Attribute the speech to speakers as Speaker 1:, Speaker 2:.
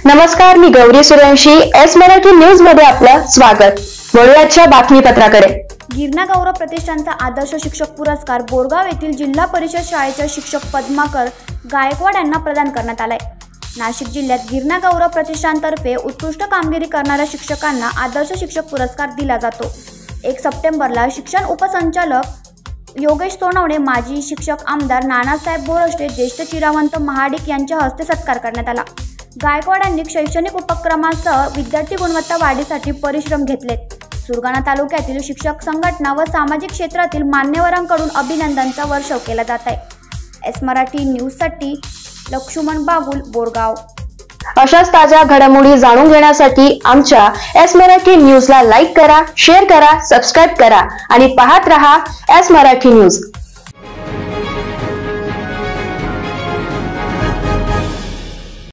Speaker 1: नमस्कार, मी Gauri Suryavanshi. S Marathi news मध्ये आपलं स्वागत. वळूयाच्या बातमीपत्राकडे.
Speaker 2: गिरणा गौरव प्रतिष्ठानचा आदर्श शिक्षक पुरस्कार बोरगाव येथील जिल्हा परिषद शाळेच्या शिक्षक पद्माकर गायकवाड यांना प्रदान करण्यात आलाय. नाशिक जिल्ह्यात गिरणा गौरव प्रतिष्ठानतर्फे उत्कृष्ट कामगिरी करणाऱ्या शिक्षकांना आदर्श शिक्षक पुरस्कार दिला जातो. 1 सप्टेंबरला शिक्षण उपसंचालक योगेश सोनवणे, माजी शिक्षक आमदार नानासाहेब बोरष्टे, ज्येष्ठ चिरावंत महाडिक यांच्या हस्ते सत्कार करण्यात आला. गायकवाड यांनी शैक्षणिक उपक्रमांसह विद्यार्थी गुणवत्ता वाढीसाठी परिश्रम घेतलेत. सुरगाणा तालुक्यातील शिक्षक संघटना व सामाजिक क्षेत्रातील मान्यवरांकडून अभिनंदनाचा वर्षाव केला जात आहे. एस मराठी न्यूजसाठी लक्ष्मण बागुल, बोरगाव.
Speaker 1: अशाच ताज्या घडामोडी जाणून घेण्यासाठी आमच्या एस मराठी न्यूजला लाईक करा, शेअर करा, सबस्क्राईब करा आणि पाहत रहा एस मराठी न्यूज.